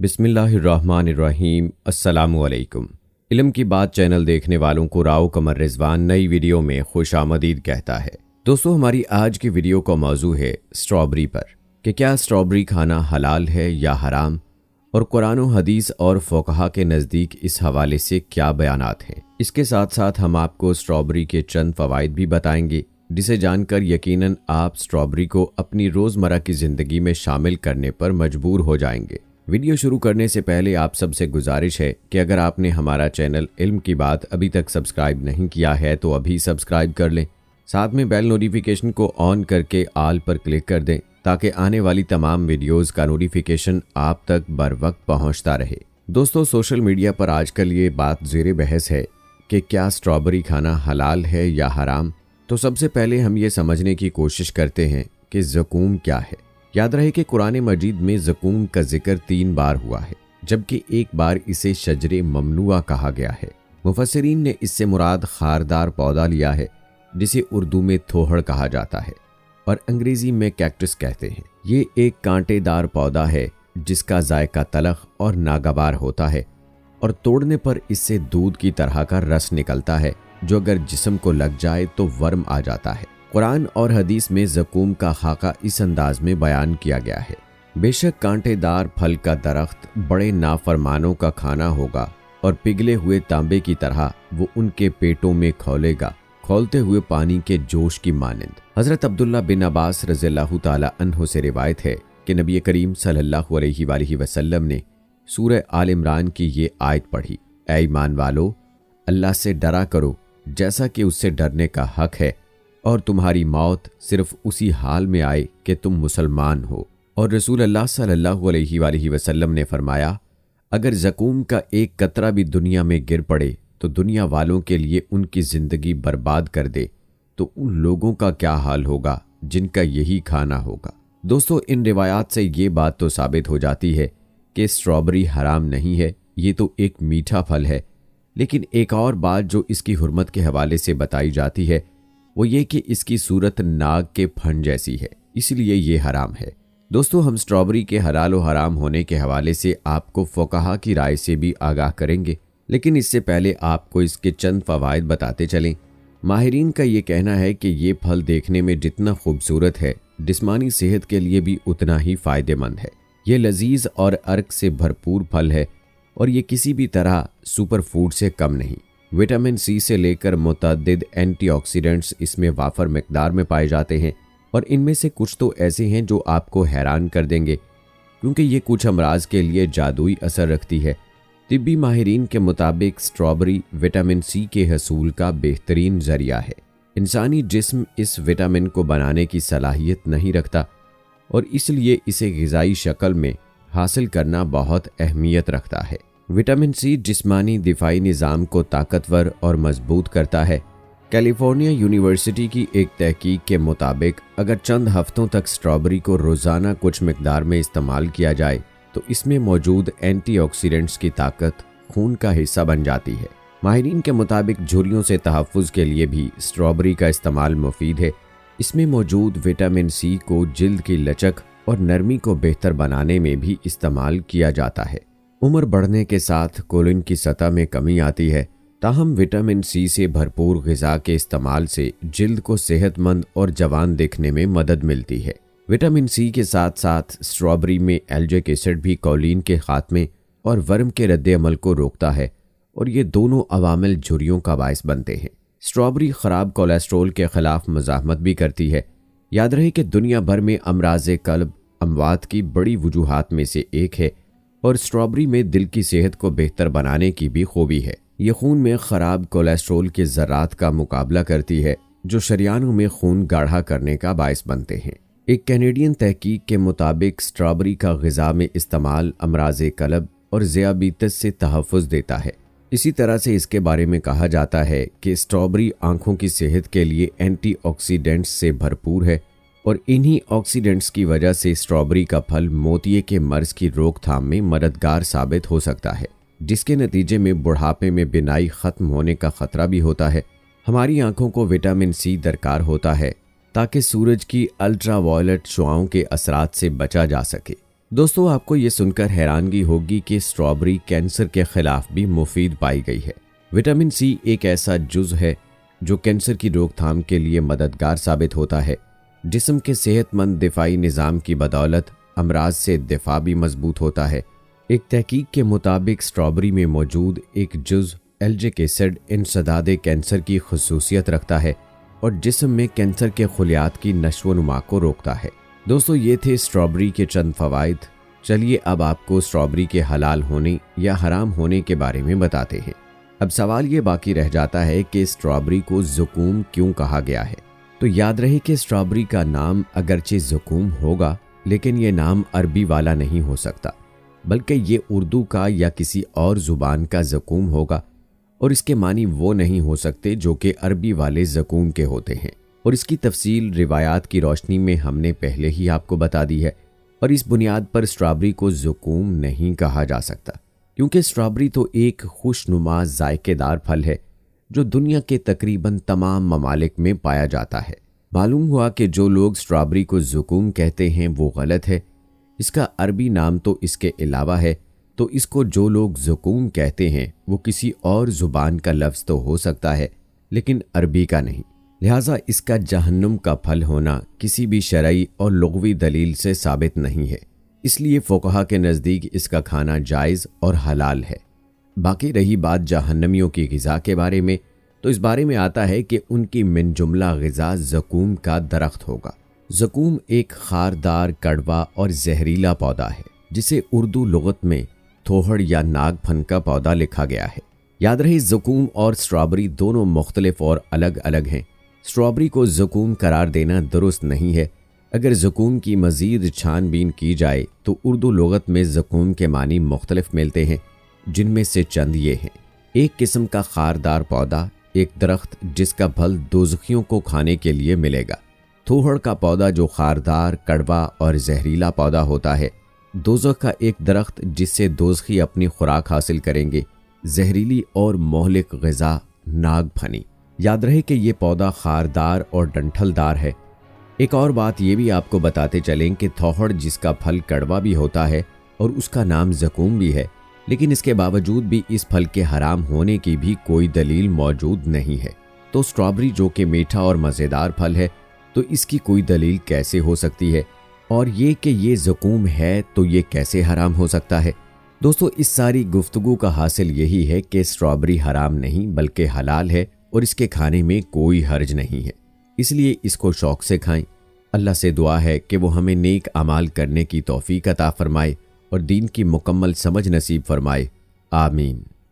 बिस्मिल्लाहिर्रहमानिर्रहीम। अस्सलामुअलैकुम। इल्म की बात चैनल देखने वालों को राव कमर रिजवान नई वीडियो में खुश आमदीद कहता है। दोस्तों, हमारी आज की वीडियो का मौजू है स्ट्रॉबेरी पर कि क्या स्ट्रॉबेरी खाना हलाल है या हराम, और कुरान व हदीस और फ़ुक़हा के नज़दीक इस हवाले से क्या बयानात हैं। इसके साथ साथ हम आपको स्ट्रॉबेरी के चंद फ़वाइद भी बताएंगे, जिसे जानकर यकीनन आप स्ट्रॉबेरी को अपनी रोज़मर्रा की ज़िंदगी में शामिल करने पर मजबूर हो जाएंगे। वीडियो शुरू करने से पहले आप सबसे गुजारिश है कि अगर आपने हमारा चैनल इल्म की बात अभी तक सब्सक्राइब नहीं किया है तो अभी सब्सक्राइब कर लें। साथ में बेल नोटिफिकेशन को ऑन करके ऑल पर क्लिक कर दें ताकि आने वाली तमाम वीडियोस का नोटिफिकेशन आप तक बर वक्त पहुँचता रहे। दोस्तों, सोशल मीडिया पर आजकल ये बात ज़ेरे बहस है कि क्या स्ट्रॉबेरी खाना हलाल है या हराम। तो सबसे पहले हम ये समझने की कोशिश करते हैं कि ज़कूम क्या है। याद रहे कि कुरान मजीद में ज़कूम का जिक्र 3 बार हुआ है, जबकि एक बार इसे शजरे ममनुआ कहा गया है। मुफस्सिरीन ने इससे मुराद खारदार पौधा लिया है, जिसे उर्दू में थोहड़ कहा जाता है और अंग्रेज़ी में कैक्टस कहते हैं। ये एक कांटेदार पौधा है जिसका जायका तलख और नागवार होता है और तोड़ने पर इससे दूध की तरह का रस निकलता है, जो अगर जिस्म को लग जाए तो वर्म आ जाता है। कुरान और हदीस में ज़कूम का खाका इस अंदाज में बयान किया गया है। बेशक कांटेदार फल का दरख्त बड़े नाफरमानों का खाना होगा और पिघले हुए तांबे की तरह वो उनके पेटों में खौलेगा, खौलते हुए पानी के जोश की मानिंद। हज़रत अब्दुल्ला बिन अब्बास रज़ियल्लाहु ताला अन्हु से रिवायत है कि नबी करीम सल्लल्लाहु अलैहि वसल्लम ने सूरह आल इमरान की ये आयत पढ़ी, ऐ ईमान वालो, अल्लाह से डरा करो जैसा कि उससे डरने का हक है, और तुम्हारी मौत सिर्फ उसी हाल में आए कि तुम मुसलमान हो। और रसूल अल्लाह सल्लल्लाहु अलैहि वसल्लम ने फरमाया, अगर ज़कूम का एक कतरा भी दुनिया में गिर पड़े तो दुनिया वालों के लिए उनकी ज़िंदगी बर्बाद कर दे, तो उन लोगों का क्या हाल होगा जिनका यही खाना होगा। दोस्तों, इन रिवायात से ये बात तो साबित हो जाती है कि स्ट्रॉबेरी हराम नहीं है, ये तो एक मीठा फल है। लेकिन एक और बात जो इसकी हुर्मत के हवाले से बताई जाती है वो ये कि इसकी सूरत नाग के फन जैसी है, इसलिए ये हराम है। दोस्तों, हम स्ट्रॉबेरी के हलाल और हराम होने के हवाले से आपको फ़ुक़हा की राय से भी आगाह करेंगे, लेकिन इससे पहले आपको इसके चंद फ़वाइद बताते चलें। माहिरीन का ये कहना है कि ये फल देखने में जितना खूबसूरत है, जिस्मानी सेहत के लिए भी उतना ही फ़ायदेमंद है। ये लजीज और अर्क से भरपूर फल है और ये किसी भी तरह सुपर फूड से कम नहीं। विटामिन सी से लेकर मुतअद्दिद एंटीऑक्सीडेंट्स इसमें वाफर मिकदार में पाए जाते हैं, और इनमें से कुछ तो ऐसे हैं जो आपको हैरान कर देंगे, क्योंकि ये कुछ अमराज के लिए जादुई असर रखती है। तिब्बी माहिरीन के मुताबिक स्ट्रॉबेरी विटामिन सी के हसूल का बेहतरीन जरिया है। इंसानी जिस्म इस विटामिन को बनाने की सलाहियत नहीं रखता और इसलिए इसे ग़िज़ाई शक्ल में हासिल करना बहुत अहमियत रखता है। विटामिन सी जिस्मानी दिफाई निज़ाम को ताकतवर और मजबूत करता है। कैलिफोर्निया यूनिवर्सिटी की एक तहकीक के मुताबिक अगर चंद हफ्तों तक स्ट्रॉबेरी को रोज़ाना कुछ मिकदार में इस्तेमाल किया जाए तो इसमें मौजूद एंटीऑक्सीडेंट्स की ताकत खून का हिस्सा बन जाती है। माहिरीन के मुताबिक झुर्रियों से तहफ़्फ़ुज़ के लिए भी स्ट्रॉबेरी का इस्तेमाल मुफीद है। इसमें मौजूद विटामिन सी को जिल्द की लचक और नरमी को बेहतर बनाने में भी इस्तेमाल किया जाता है। उम्र बढ़ने के साथ कोलिन की सतह में कमी आती है, ताहम विटामिन सी से भरपूर ग़िज़ा के इस्तेमाल से जिल्द को सेहतमंद और जवान दिखने में मदद मिलती है। विटामिन सी के साथ साथ स्ट्रॉबेरी में एल्जिक एसिड भी कोलिन के खात्मे और वर्म के रद्द अमल को रोकता है, और ये दोनों अवामिल झुर्रियों का बायस बनते हैं। स्ट्रॉबेरी ख़राब कोलेस्ट्रोल के ख़िलाफ़ मज़ाहमत भी करती है। याद रहे कि दुनिया भर में अमराज़ क़ल्ब अमवात की बड़ी वजूहात में से एक है, और स्ट्रॉबेरी में दिल की सेहत को बेहतर बनाने की भी खूबी है। ये खून में ख़राब कोलेस्ट्रोल के ज़र्रात का मुकाबला करती है, जो शरियानों में खून गाढ़ा करने का बायस बनते हैं। एक कैनेडियन तहकीक के मुताबिक स्ट्रॉबेरी का ग़िज़ा में इस्तेमाल अमराज़ क़ल्ब और ज़ियाबीतस से तहफ़्फ़ुज़ देता है। इसी तरह से इसके बारे में कहा जाता है कि स्ट्रॉबेरी आँखों की सेहत के लिए एंटीऑक्सीडेंट्स से भरपूर है, और इन्हीं ऑक्सीडेंट्स की वजह से स्ट्रॉबेरी का फल मोतिये के मर्ज़ की रोकथाम में मददगार साबित हो सकता है, जिसके नतीजे में बुढ़ापे में बिनाई ख़त्म होने का ख़तरा भी होता है। हमारी आँखों को विटामिन सी दरकार होता है ताकि सूरज की अल्ट्रा वायलेट शुआओं के असरात से बचा जा सके। दोस्तों, आपको ये सुनकर हैरानगी होगी कि स्ट्रॉबेरी कैंसर के खिलाफ भी मुफीद पाई गई है। विटामिन सी एक ऐसा जुज़ है जो कैंसर की रोकथाम के लिए मददगार साबित होता है। जिस्म के सेहतमंद दिफाई निज़ाम की बदौलत अमराज से दिफा भी मजबूत होता है। एक तहकीक के मुताबिक स्ट्रॉबेरी में मौजूद एक जुज़ एल्जिक एसिड इंसदादे कैंसर की खसूसियत रखता है और जिस्म में कैंसर के खुलियात की नश्व-नुमा को रोकता है। दोस्तों, ये थे स्ट्रॉबेरी के चंद फ़वाइद। चलिए अब आपको स्ट्रॉबेरी के हलाल होने या हराम होने के बारे में बताते हैं। अब सवाल ये बाकी रह जाता है कि स्ट्रॉबेरी को ज़ुकूम क्यों कहा गया है। तो याद रहे कि स्ट्रॉबेरी का नाम अगरचे ज़ुकूम होगा, लेकिन ये नाम अरबी वाला नहीं हो सकता, बल्कि ये उर्दू का या किसी और ज़ुबान का ज़ुकूम होगा और इसके मानी वो नहीं हो सकते जो कि अरबी वाले ज़ुकूम के होते हैं। और इसकी तफसील रिवायात की रोशनी में हमने पहले ही आपको बता दी है और इस बुनियाद पर स्ट्रॉबेरी को ज़ुकूम नहीं कहा जा सकता, क्योंकि स्ट्रॉबेरी तो एक खुशनुमा जायकेदार फल है जो दुनिया के तकरीबन तमाम ममालिक में पाया जाता है। मालूम हुआ कि जो लोग स्ट्रॉबेरी को ज़ुकूम कहते हैं वो गलत है। इसका अरबी नाम तो इसके अलावा है, तो इसको जो लोग ज़ुकूम कहते हैं वो किसी और ज़ुबान का लफ्ज़ तो हो सकता है, लेकिन अरबी का नहीं। लिहाजा इसका जहन्नुम का फल होना किसी भी शरई और लुग़वी दलील से साबित नहीं है। इसलिए फ़ुक़हा के नज़दीक इसका खाना जायज़ और हलाल है। बाकी रही बात जहन्नमियों की ग़िज़ा के बारे में, तो इस बारे में आता है कि उनकी मिन जुमला ग़िज़ा ज़कूम का दरख्त होगा। ज़कूम एक खारदार, कड़वा और जहरीला पौधा है जिसे उर्दू लुग़त में थोहड़ या नागफन का पौधा लिखा गया है। याद रहे, ज़कूम और स्ट्रॉबेरी दोनों मुख्तलिफ और अलग अलग हैं। स्ट्रॉबेरी को ज़कूम करार देना दुरुस्त नहीं है। अगर ज़कूम की मज़ीद छानबीन की जाए तो उर्दू लुग़त में ज़कूम के मानी मुख्तलिफ मिलते हैं, जिनमें से चंद ये हैं। एक किस्म का खारदार पौधा, एक दरख्त जिसका फल दोज़खियों को खाने के लिए मिलेगा। थोहड़ का पौधा जो खारदार, कड़वा और जहरीला पौधा होता है। दोज़ख का एक दरख्त जिससे दोज़खी अपनी खुराक हासिल करेंगे। जहरीली और मोहलिक ग़िज़ा नागफनी। याद रहे कि यह पौधा खारदार और डंठलदार है। एक और बात ये भी आपको बताते चलें कि थोहड़ जिसका फल कड़वा भी होता है और उसका नाम ज़कूम भी है, लेकिन इसके बावजूद भी इस फल के हराम होने की भी कोई दलील मौजूद नहीं है। तो स्ट्रॉबेरी जो कि मीठा और मज़ेदार फल है, तो इसकी कोई दलील कैसे हो सकती है? और ये कि ये ज़कूम है तो ये कैसे हराम हो सकता है? दोस्तों, इस सारी गुफ्तगू का हासिल यही है कि स्ट्रॉबेरी हराम नहीं बल्कि हलाल है और इसके खाने में कोई हर्ज नहीं है। इसलिए इसको शौक़ से खाएं। अल्लाह से दुआ है कि वो हमें नेक अमाल करने की तौफीक अता फरमाए और दीन की मुकम्मल समझ नसीब फरमाए। आमीन।